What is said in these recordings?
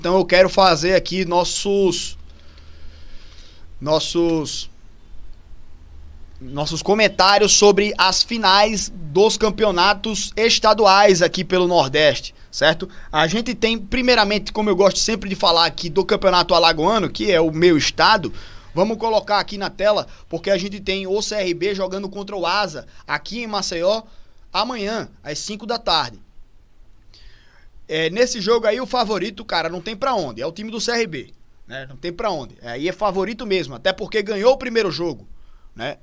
Então eu quero fazer aqui nossos comentários sobre as finais dos campeonatos estaduais aqui pelo Nordeste, certo? A gente tem, primeiramente, como eu gosto sempre de falar aqui, do Campeonato Alagoano, que é o meu estado. Vamos colocar aqui na tela, porque a gente tem o CRB jogando contra o Asa, aqui em Maceió, amanhã, às 5 da tarde. Nesse jogo aí, o favorito, cara, não tem pra onde, é o time do CRB, né? Não tem pra onde, aí é favorito mesmo, até porque ganhou o primeiro jogo, né?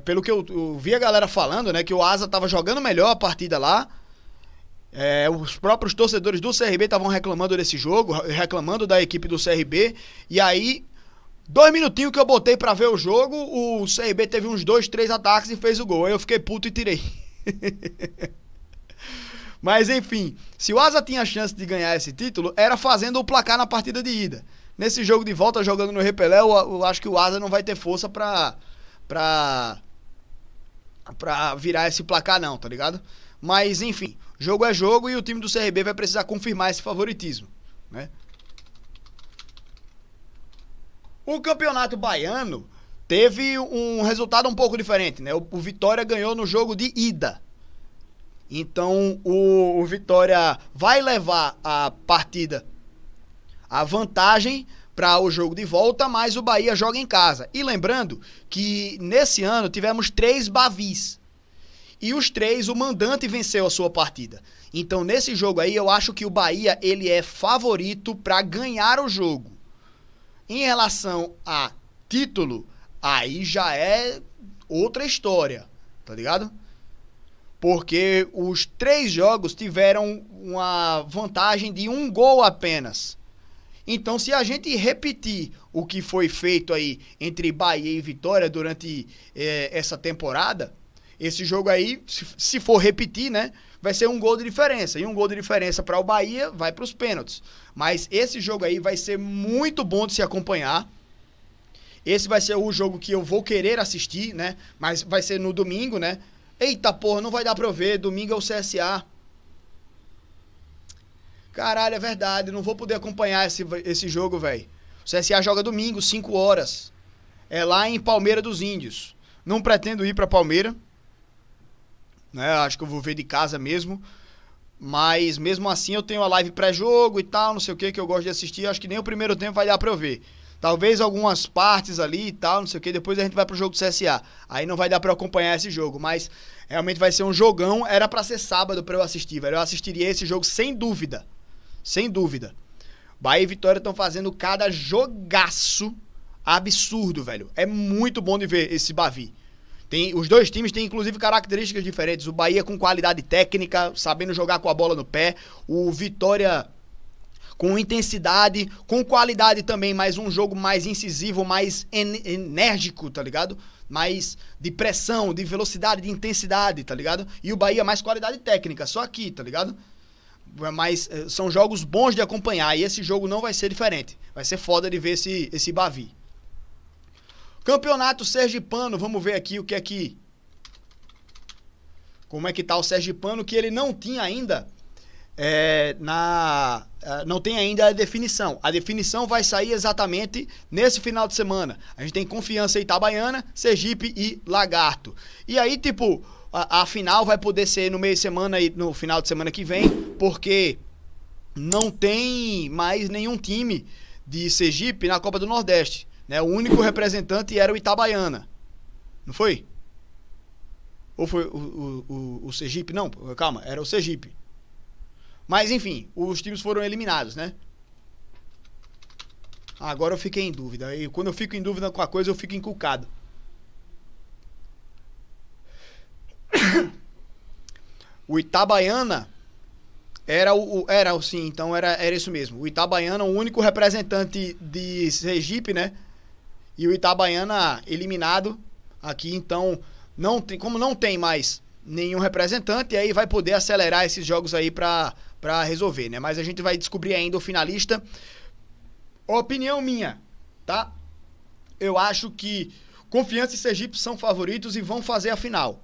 Pelo que eu vi a galera falando, né, que o Asa tava jogando melhor a partida lá. Os próprios torcedores do CRB estavam reclamando desse jogo, reclamando da equipe do CRB. E aí, 2 minutinhos que eu botei pra ver o jogo, o CRB teve uns 2, 3 ataques e fez o gol. Aí eu fiquei puto e tirei. Mas enfim, se o Asa tinha a chance de ganhar esse título, era fazendo o placar na partida de ida. Nesse jogo de volta, jogando no Repelé, eu acho que o Asa não vai ter força pra virar esse placar não, tá ligado? Mas enfim, jogo é jogo e o time do CRB vai precisar confirmar esse favoritismo, né? O Campeonato Baiano teve um resultado um pouco diferente, né? O Vitória ganhou no jogo de ida. Então o Vitória vai levar a partida, a vantagem para o jogo de volta, mas o Bahia joga em casa. E lembrando que nesse ano tivemos 3 Bavis. E os 3, o mandante venceu a sua partida. Então nesse jogo aí eu acho que o Bahia ele é favorito para ganhar o jogo. Em relação a título, aí já é outra história, tá ligado? Porque os 3 jogos tiveram uma vantagem de 1 gol apenas. Então, se a gente repetir o que foi feito aí entre Bahia e Vitória durante essa temporada, esse jogo aí, se for repetir, né, vai ser 1 gol de diferença. E 1 gol de diferença para o Bahia vai para os pênaltis. Mas esse jogo aí vai ser muito bom de se acompanhar. Esse vai ser o jogo que eu vou querer assistir, né? Mas vai ser no domingo, né? Eita porra, não vai dar pra eu ver. Domingo é o CSA. Caralho, é verdade, não vou poder acompanhar esse jogo, velho. O CSA joga domingo, 5 horas. É lá em Palmeira dos Índios. Não pretendo ir pra Palmeira, né? Acho que eu vou ver de casa mesmo. Mas mesmo assim eu tenho a live pré-jogo e tal, não sei o que eu gosto de assistir. Acho que nem o primeiro tempo vai dar pra eu ver. Talvez algumas partes ali e tal, não sei o que. Depois a gente vai pro jogo do CSA. Aí não vai dar pra eu acompanhar esse jogo. Mas realmente vai ser um jogão. Era pra ser sábado pra eu assistir, velho. Eu assistiria esse jogo sem dúvida. Sem dúvida. Bahia e Vitória estão fazendo cada jogaço absurdo, velho. É muito bom de ver esse Bavi. Os 2 times têm, inclusive, características diferentes. O Bahia com qualidade técnica, sabendo jogar com a bola no pé. O Vitória com intensidade, com qualidade também, mas um jogo mais incisivo, mais enérgico, tá ligado? Mais de pressão, de velocidade, de intensidade, tá ligado? E o Bahia mais qualidade técnica, só aqui, tá ligado? Mas são jogos bons de acompanhar e esse jogo não vai ser diferente. Vai ser foda de ver esse Bavi. Campeonato Sergipano, vamos ver aqui o que é que... Como é que tá o Sergipano, que ele não tinha ainda... não tem ainda a definição. A definição vai sair exatamente nesse final de semana. A gente tem Confiança Itabaiana, Sergipe e Lagarto. E aí, tipo... A final vai poder ser no meio de semana e no final de semana que vem, porque não tem mais nenhum time de Sergipe na Copa do Nordeste, né? O único representante era o Itabaiana. Não foi? Ou foi o Sergipe? Não, calma, era o Sergipe. Mas enfim, os times foram eliminados, né? Agora eu fiquei em dúvida. E quando eu fico em dúvida com a coisa, eu fico encucado. O Itabaiana era isso mesmo. O Itabaiana, o único representante de Sergipe, né? E o Itabaiana eliminado aqui, então como não tem mais nenhum representante, aí vai poder acelerar esses jogos aí pra resolver, né? Mas a gente vai descobrir ainda o finalista. Opinião minha, tá? Eu acho que Confiança e Sergipe são favoritos e vão fazer a final.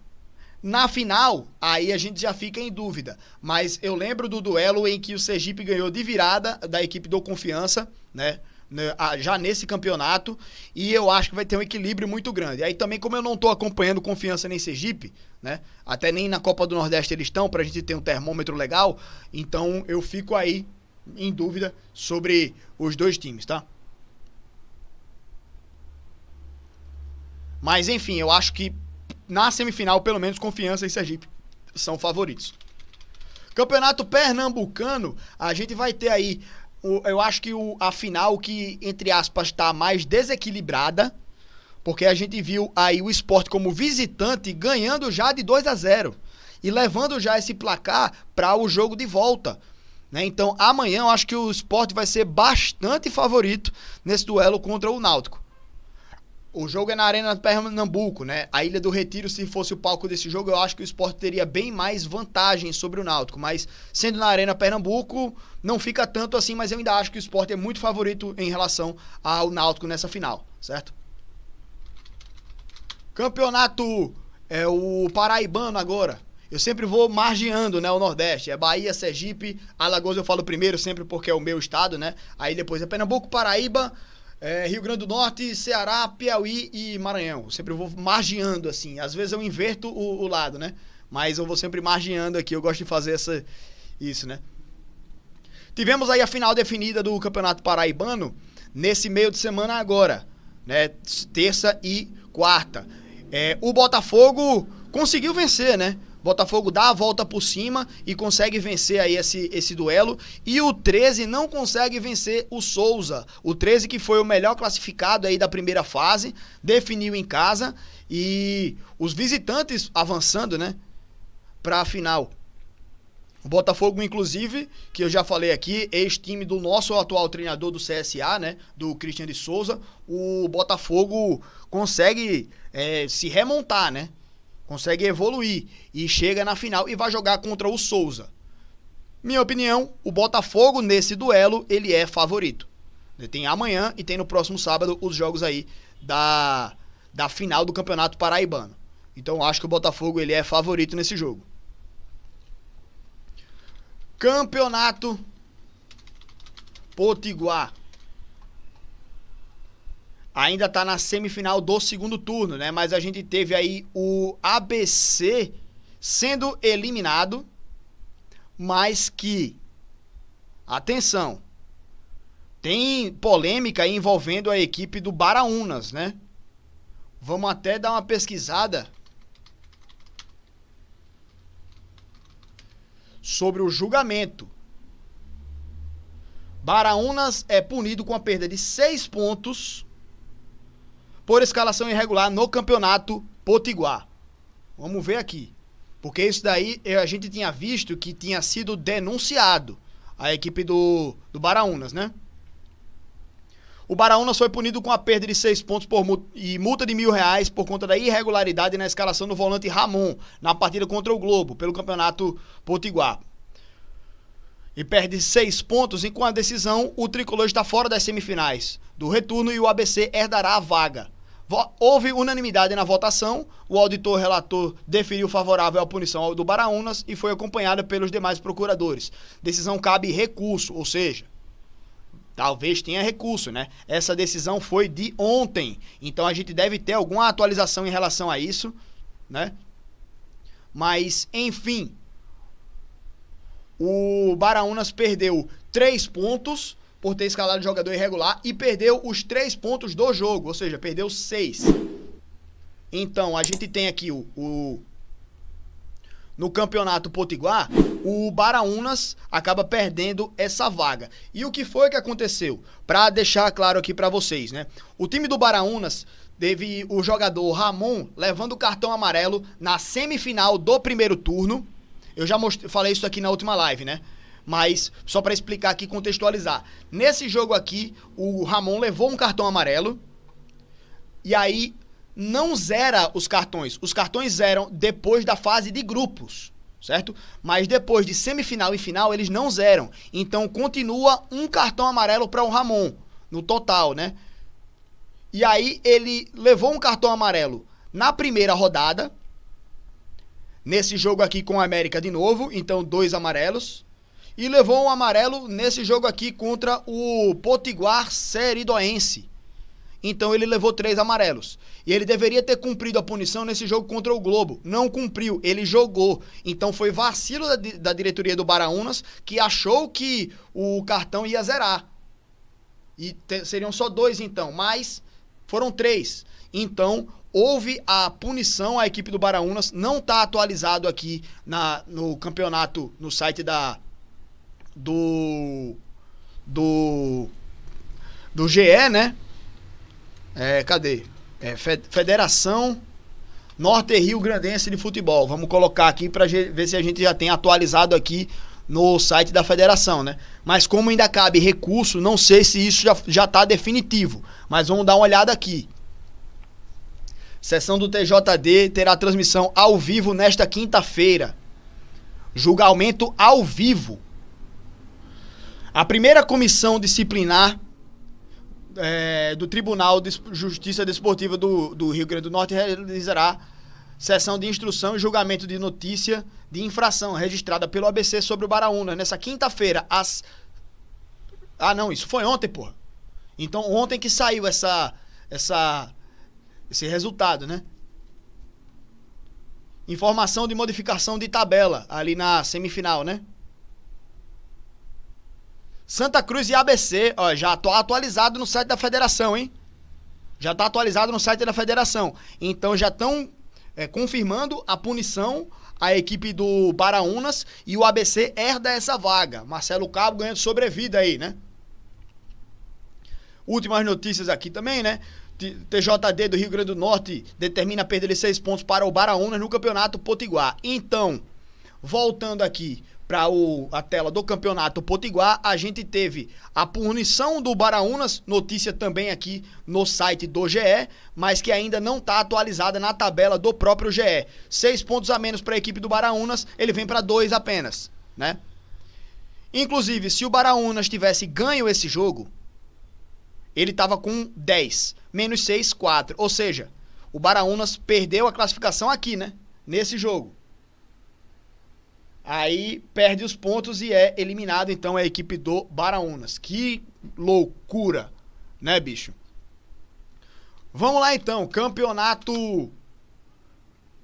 Na final, aí a gente já fica em dúvida. Mas eu lembro do duelo em que o Sergipe ganhou de virada da equipe do Confiança, né? Já nesse campeonato, e eu acho que vai ter um equilíbrio muito grande. Aí também, como eu não tô acompanhando Confiança nem Sergipe, né? Até nem na Copa do Nordeste eles estão, pra gente ter um termômetro legal, então eu fico aí em dúvida sobre os dois times, tá? Mas enfim, eu acho que na semifinal, pelo menos, Confiança e Sergipe são favoritos. Campeonato Pernambucano, a gente vai ter aí, eu acho que a final que, entre aspas, está mais desequilibrada, porque a gente viu aí o Sport como visitante ganhando já de 2-0 e levando já esse placar para o jogo de volta. Né? Então, amanhã eu acho que o Sport vai ser bastante favorito nesse duelo contra o Náutico. O jogo é na Arena Pernambuco, né? A Ilha do Retiro, se fosse o palco desse jogo, eu acho que o Sport teria bem mais vantagem sobre o Náutico. Mas, sendo na Arena Pernambuco, não fica tanto assim, mas eu ainda acho que o Sport é muito favorito em relação ao Náutico nessa final, certo? Campeonato é o paraibano agora. Eu sempre vou margeando, né, o Nordeste. É Bahia, Sergipe, Alagoas eu falo primeiro sempre porque é o meu estado, né? Aí depois é Pernambuco, Paraíba, Rio Grande do Norte, Ceará, Piauí e Maranhão. Eu sempre vou margeando assim. Às vezes eu inverto o lado, né? Mas eu vou sempre margeando aqui. Eu gosto de fazer isso, né? Tivemos aí a final definida do Campeonato Paraibano nesse meio de semana agora, né? Terça e quarta. O Botafogo conseguiu vencer, né? Botafogo dá a volta por cima e consegue vencer aí esse duelo. E o 13 não consegue vencer o Souza. O 13 que foi o melhor classificado aí da primeira fase, definiu em casa. E os visitantes avançando, né, para a final. O Botafogo, inclusive, que eu já falei aqui, ex-time do nosso atual treinador do CSA, né, do Christian de Souza. O Botafogo consegue se remontar, né? Consegue evoluir e chega na final e vai jogar contra o Souza. Minha opinião, o Botafogo nesse duelo, ele é favorito. Tem amanhã e tem no próximo sábado os jogos aí da final do Campeonato Paraibano. Então acho que o Botafogo ele é favorito nesse jogo. Campeonato Potiguar. Ainda tá na semifinal do segundo turno, né? Mas a gente teve aí o ABC sendo eliminado, mas que, atenção, tem polêmica aí envolvendo a equipe do Baraunas, né? Vamos até dar uma pesquisada sobre o julgamento. Baraunas é punido com a perda de 6 pontos por escalação irregular no Campeonato Potiguar. Vamos ver aqui. Porque isso daí a gente tinha visto que tinha sido denunciado a equipe do Baraunas, né? O Baraunas foi punido com a perda de 6 pontos e multa de R$1.000 por conta da irregularidade na escalação do volante Ramon na partida contra o Globo, pelo Campeonato Potiguar. E perde 6 pontos e com a decisão o Tricolor está fora das semifinais do retorno e o ABC herdará a vaga. Houve unanimidade na votação, o auditor relator deferiu favorável à punição do Baraunas e foi acompanhada pelos demais procuradores. Decisão cabe recurso, ou seja, talvez tenha recurso, né? Essa decisão foi de ontem, então a gente deve ter alguma atualização em relação a isso, né? Mas, enfim, o Baraunas perdeu 3 pontos por ter escalado jogador irregular e perdeu os 3 pontos do jogo, ou seja, perdeu 6. Então, a gente tem aqui no Campeonato Potiguar, o Baraunas acaba perdendo essa vaga. E o que foi que aconteceu? Para deixar claro aqui para vocês, né? O time do Baraunas teve o jogador Ramon levando o cartão amarelo na semifinal do primeiro turno. Eu já falei isso aqui na última live, né? Mas, só para explicar aqui e contextualizar. Nesse jogo aqui, o Ramon levou um cartão amarelo. E aí, não zera os cartões. Os cartões zeram depois da fase de grupos, certo? Mas depois de semifinal e final, eles não zeram. Então, continua um cartão amarelo para o Ramon, no total, né? E aí, ele levou um cartão amarelo na primeira rodada. nesse jogo aqui com o América de novo, então 2 amarelos. E levou um amarelo nesse jogo aqui contra o Potiguar Seridoense. Então ele levou 3 amarelos. E ele deveria ter cumprido a punição nesse jogo contra o Globo. Não cumpriu, ele jogou. Então foi vacilo da diretoria do Baraunas, que achou que o cartão ia zerar. E seriam só 2 então, mas foram 3. Então houve a punição à equipe do Baraunas. Não está atualizado aqui no campeonato, no site do GE, né? Cadê? Federação Norte Rio Grandense de Futebol. Vamos colocar aqui para ver se a gente já tem atualizado aqui no site da federação, né? Mas como ainda cabe recurso, não sei se isso já tá definitivo. Mas vamos dar uma olhada aqui. Sessão do TJD terá transmissão ao vivo nesta quinta-feira. Julgamento ao vivo. A primeira comissão disciplinar do Tribunal de Justiça Desportiva do Rio Grande do Norte realizará sessão de instrução e julgamento de notícia de infração registrada pelo ABC sobre o Baraunas nessa quinta-feira não, isso foi ontem, porra. Então ontem que saiu esse resultado, né? Informação de modificação de tabela ali na semifinal, né? Santa Cruz e ABC, ó, já tá atualizado no site da federação, hein? Já tá atualizado no site da federação. Então já estão confirmando a punição à equipe do Baraunas e o ABC herda essa vaga. Marcelo Cabo ganhando sobrevida aí, né? Últimas notícias aqui também, né? TJD do Rio Grande do Norte determina a perda de 6 pontos para o Baraunas no Campeonato Potiguar. Então, voltando aqui para a tela do Campeonato Potiguar, a gente teve a punição do Baraunas, notícia também aqui no site do GE, mas que ainda não está atualizada na tabela do próprio GE. 6 pontos a menos para a equipe do Baraunas, ele vem para 2 apenas, né? Inclusive, se o Baraunas tivesse ganho esse jogo, ele estava com 10, menos 6, 4. Ou seja, o Baraunas perdeu a classificação aqui, né? Nesse jogo. Aí perde os pontos e é eliminado então a equipe do Baraunas. Que loucura, né, bicho? Vamos lá então, Campeonato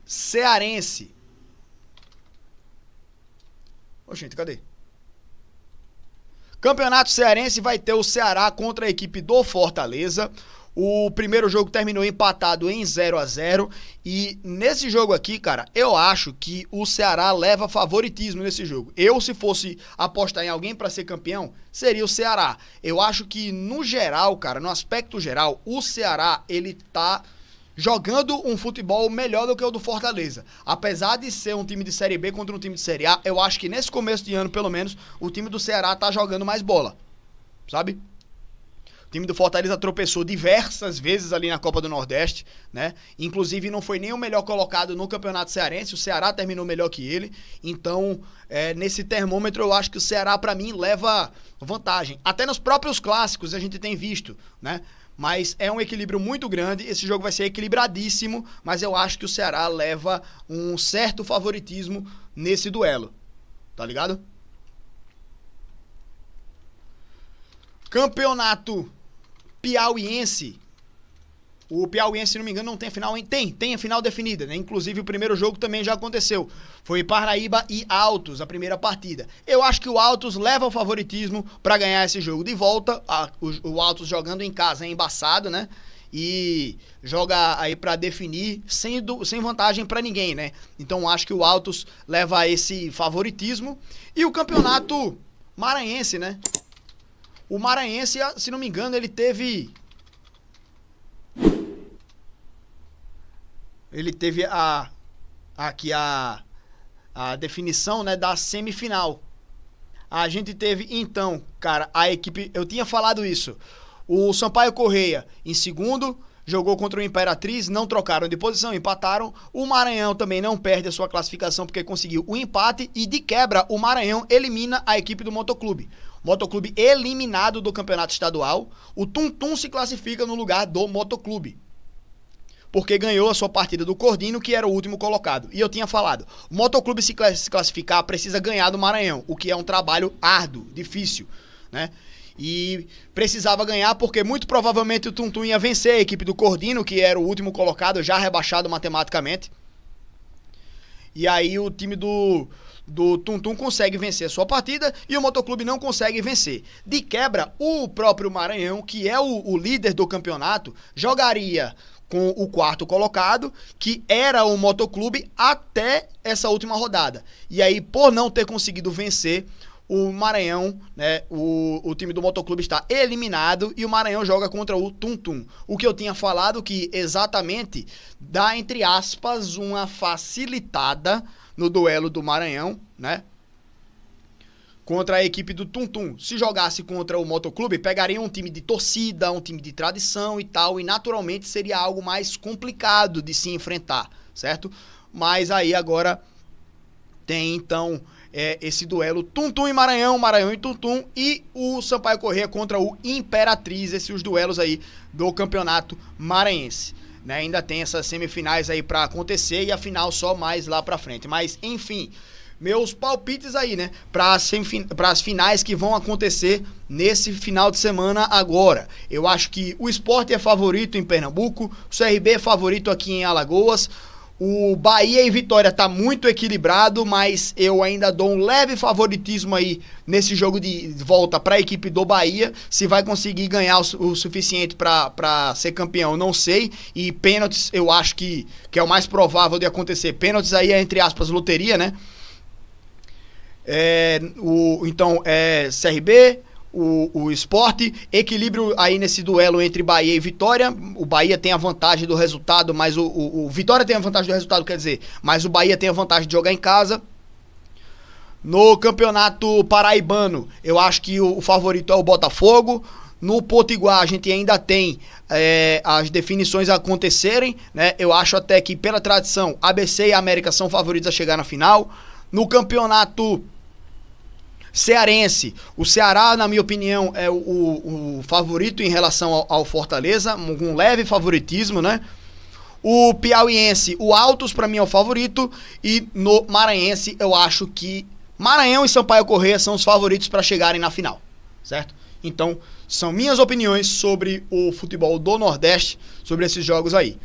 Cearense. Ô, gente, cadê? Campeonato Cearense vai ter o Ceará contra a equipe do Fortaleza. O primeiro jogo terminou empatado em 0-0 e nesse jogo aqui, cara, eu acho que o Ceará leva favoritismo nesse jogo. Eu, se fosse apostar em alguém para ser campeão, seria o Ceará. Eu acho que no geral, cara, no aspecto geral, o Ceará, ele tá jogando um futebol melhor do que o do Fortaleza. Apesar de ser um time de Série B contra um time de Série A, eu acho que nesse começo de ano, pelo menos, o time do Ceará tá jogando mais bola, sabe? O time do Fortaleza tropeçou diversas vezes ali na Copa do Nordeste, né? Inclusive não foi nem o melhor colocado no Campeonato Cearense, o Ceará terminou melhor que ele. Então, nesse termômetro eu acho que o Ceará, pra mim, leva vantagem. Até nos próprios clássicos a gente tem visto, né? Mas é um equilíbrio muito grande, esse jogo vai ser equilibradíssimo, mas eu acho que o Ceará leva um certo favoritismo nesse duelo, tá ligado? Campeonato Piauiense. O Piauiense, se não me engano, não tem a final, tem a final definida, né? Inclusive o primeiro jogo também já aconteceu. Foi Parnaíba e Altos, a primeira partida. Eu acho que o Altos leva o favoritismo para ganhar esse jogo de volta. O Altos jogando em casa é embaçado, né? E joga aí para definir sem vantagem para ninguém, né? Então acho que o Altos leva esse favoritismo. E o campeonato maranhense, né? O maranhense, se não me engano, ele teve aqui a definição, né, da semifinal. A gente teve, então, cara, a equipe, eu tinha falado isso, o Sampaio Correia em segundo, jogou contra o Imperatriz, não trocaram de posição, empataram. O Maranhão também não perde a sua classificação porque conseguiu o empate e, de quebra, o Maranhão elimina a equipe do Motoclube. Motoclube eliminado do campeonato estadual, o Tum Tum se classifica no lugar do Motoclube. porque ganhou a sua partida do Cordino, que era o último colocado. E eu tinha falado, o Motoclube se classificar precisa ganhar do Maranhão, o que é um trabalho árduo, difícil, né? E precisava ganhar porque muito provavelmente o Tuntum ia vencer a equipe do Cordino, que era o último colocado, já rebaixado matematicamente. E aí o time do Tuntum consegue vencer a sua partida e o Motoclube não consegue vencer. De quebra, o próprio Maranhão, que é o líder do campeonato, jogaria com o quarto colocado, que era o Motoclube, até essa última rodada. E aí, por não ter conseguido vencer, o Maranhão, né, o time do Motoclube está eliminado e o Maranhão joga contra o Tuntum. O que eu tinha falado que exatamente dá, entre aspas, uma facilitada no duelo do Maranhão, né, contra a equipe do Tuntum. Se jogasse contra o Motoclube, pegaria um time de torcida, um time de tradição e tal, e naturalmente seria algo mais complicado de se enfrentar, certo? Mas aí agora tem então esse duelo Tuntum e Maranhão, Maranhão e Tuntum, e o Sampaio Corrêa contra o Imperatriz, esses os duelos aí do campeonato maranhense, né? Ainda tem essas semifinais aí pra acontecer e a final só mais lá pra frente, mas enfim, meus palpites aí, né, para as finais que vão acontecer nesse final de semana agora. Eu acho que o Sport é favorito em Pernambuco, o CRB é favorito aqui em Alagoas, o Bahia e Vitória tá muito equilibrado, mas eu ainda dou um leve favoritismo aí nesse jogo de volta para a equipe do Bahia. Se vai conseguir ganhar o suficiente para ser campeão, não sei. E pênaltis eu acho que é o mais provável de acontecer. Pênaltis aí é, entre aspas, loteria, né? Então CRB, o Sport, equilíbrio aí nesse duelo entre Bahia e Vitória. O Bahia tem a vantagem do resultado, mas o Vitória tem a vantagem do resultado, quer dizer, mas o Bahia tem a vantagem de jogar em casa. No Campeonato Paraibano, eu acho que o favorito é o Botafogo. No Potiguar a gente ainda tem as definições a acontecerem, né? Eu acho até que, pela tradição, ABC e América são favoritos a chegar na final. No Campeonato Cearense, o Ceará, na minha opinião, é o favorito em relação ao Fortaleza, um leve favoritismo, né? O piauiense, o Altos, pra mim é o favorito, e no maranhense, eu acho que Maranhão e Sampaio Corrêa são os favoritos para chegarem na final, certo? Então, são minhas opiniões sobre o futebol do Nordeste, sobre esses jogos aí.